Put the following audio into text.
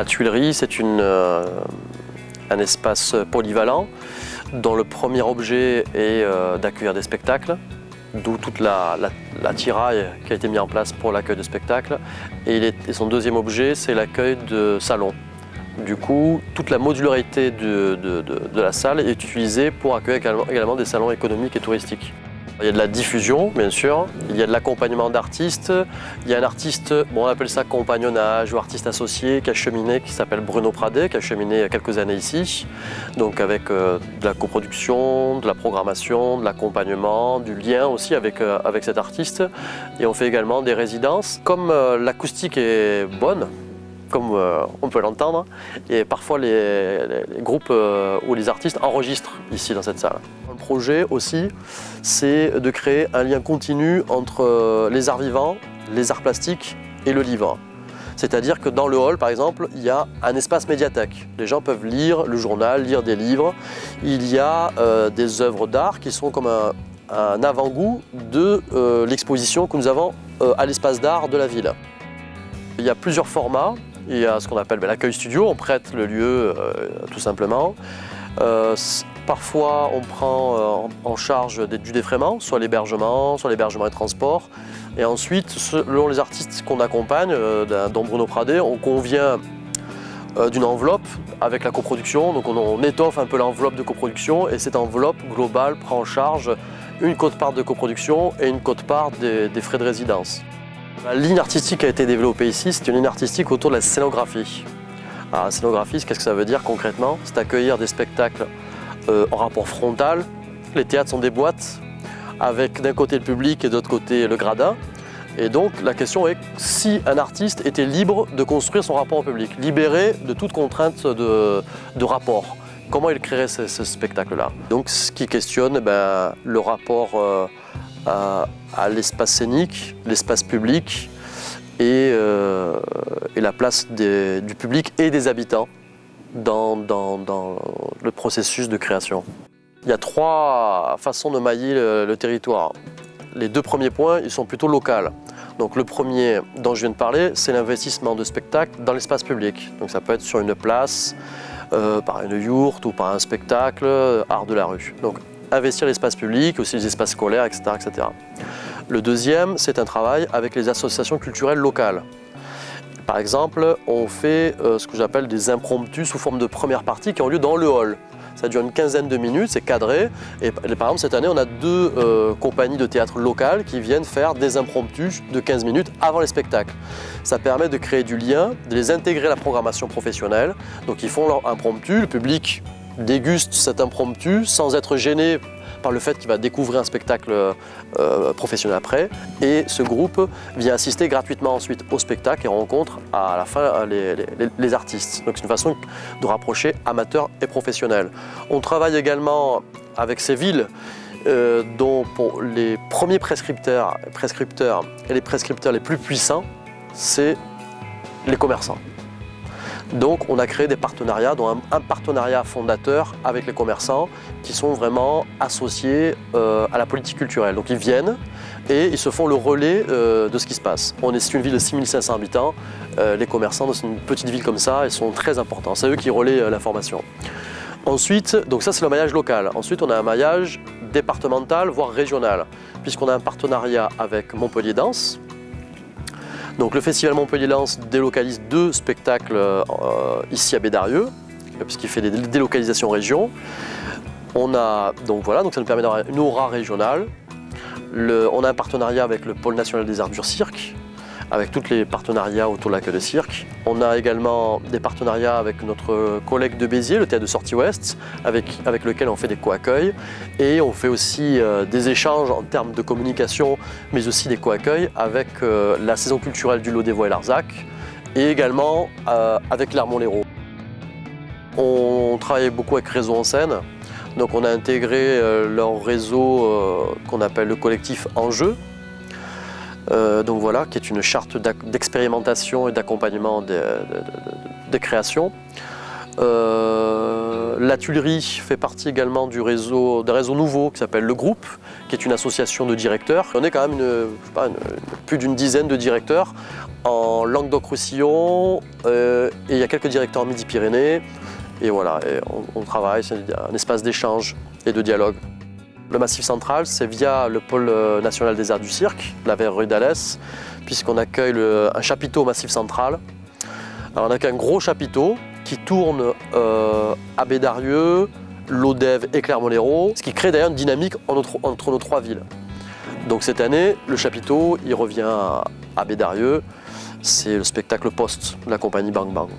Tuileries, c'est un espace polyvalent dont le premier objet est d'accueillir des spectacles, d'où toute l'attirail qui a été mis en place pour l'accueil de spectacles. Et son deuxième objet, c'est l'accueil de salons. Du coup, toute la modularité de la salle est utilisée pour accueillir également des salons économiques et touristiques. Il y a de la diffusion, bien sûr, il y a de l'accompagnement d'artistes, il y a un artiste, on appelle ça compagnonnage ou artiste associé, qui a cheminé, qui s'appelle Bruno Pradet, qui a cheminé il y a quelques années ici, donc avec de la coproduction, de la programmation, de l'accompagnement, du lien aussi avec cet artiste. Et on fait également des résidences. Comme l'acoustique est bonne, comme on peut l'entendre, et parfois les groupes ou les artistes enregistrent ici dans cette salle. Le projet aussi, c'est de créer un lien continu entre les arts vivants, les arts plastiques et le livre. C'est-à-dire que dans le hall, par exemple, il y a un espace médiathèque. Les gens peuvent lire le journal, lire des livres. Il y a des œuvres d'art qui sont comme un avant-goût de l'exposition que nous avons à l'espace d'art de la ville. Il y a plusieurs formats. Il y a ce qu'on appelle l'accueil studio, on prête le lieu tout simplement. Parfois on prend en charge du défraiement, soit l'hébergement et transport. Et ensuite, selon les artistes qu'on accompagne, dont Bruno Pradet, on convient d'une enveloppe avec la coproduction. Donc on étoffe un peu l'enveloppe de coproduction et cette enveloppe globale prend en charge une quote-part de coproduction et une quote-part des frais de résidence. La ligne artistique qui a été développée ici, c'est une ligne artistique autour de la scénographie. Alors, la scénographie, qu'est-ce que ça veut dire concrètement? C'est accueillir des spectacles en rapport frontal. Les théâtres sont des boîtes avec d'un côté le public et de l'autre côté le gradin. Et donc la question est si un artiste était libre de construire son rapport au public, libéré de toute contrainte de rapport, comment il créerait ce spectacle-là? Donc ce qui questionne le rapport à l'espace scénique, l'espace public et la place du public et des habitants dans le processus de création. Il y a trois façons de mailler le territoire. Les deux premiers points, ils sont plutôt locaux. Donc le premier dont je viens de parler, c'est l'investissement de spectacles dans l'espace public. Donc ça peut être sur une place, par une yourte ou par un spectacle, art de la rue. Donc investir l'espace public, aussi les espaces scolaires, etc., etc. Le deuxième, c'est un travail avec les associations culturelles locales. Par exemple, on fait ce que j'appelle des impromptus sous forme de première partie qui ont lieu dans le hall. Ça dure une quinzaine de minutes, c'est cadré. Et par exemple, cette année, on a deux compagnies de théâtre locales qui viennent faire des impromptus de 15 minutes avant les spectacles. Ça permet de créer du lien, de les intégrer à la programmation professionnelle. Donc ils font leur impromptu, le public déguste cet impromptu sans être gêné par le fait qu'il va découvrir un spectacle professionnel après. Et ce groupe vient assister gratuitement ensuite au spectacle et rencontre à la fin les artistes. Donc c'est une façon de rapprocher amateurs et professionnels. On travaille également avec ces villes dont pour les premiers prescripteurs et les prescripteurs les plus puissants, c'est les commerçants. Donc on a créé des partenariats, dont un partenariat fondateur avec les commerçants qui sont vraiment associés à la politique culturelle. Donc ils viennent et ils se font le relais de ce qui se passe. C'est une ville de 6500 habitants, les commerçants dans une petite ville comme ça, ils sont très importants, c'est eux qui relaient l'information. Ensuite, donc ça c'est le maillage local. Ensuite on a un maillage départemental, voire régional, puisqu'on a un partenariat avec Montpellier Danse. Donc le Festival Montpellier Danse délocalise deux spectacles ici à Bédarieux, puisqu'il fait des délocalisations région. Donc ça nous permet d'avoir une aura régionale. On a un partenariat avec le Pôle national des arts du cirque, avec tous les partenariats autour de l'accueil de cirque. On a également des partenariats avec notre collègue de Béziers, le théâtre de Sortie Ouest, avec lequel on fait des co-accueils. Et on fait aussi des échanges en termes de communication, mais aussi des co-accueils avec la saison culturelle du Lot des Voix et Larzac, et également avec Clermont-Lérault. On travaille beaucoup avec Réseau en Scène. Donc on a intégré leur réseau qu'on appelle le collectif Enjeu. Donc voilà, qui est une charte d'expérimentation et d'accompagnement des créations. La Tuilerie fait partie également d'un réseau nouveau qui s'appelle Le Groupe, qui est une association de directeurs. On est quand même plus d'une dizaine de directeurs en Languedoc-Roussillon et il y a quelques directeurs en Midi-Pyrénées. Et voilà, on travaille, c'est un espace d'échange et de dialogue. Le Massif central, c'est via le pôle national des arts du cirque, la verrerie d'Alès, puisqu'on accueille un chapiteau au Massif central. Alors on accueille un gros chapiteau qui tourne à Bédarieux, Lodève et Clermont-Lérault, ce qui crée d'ailleurs une dynamique entre nos trois villes. Donc cette année, le chapiteau il revient à Bédarieux, c'est le spectacle Poste de la compagnie Bang Bang.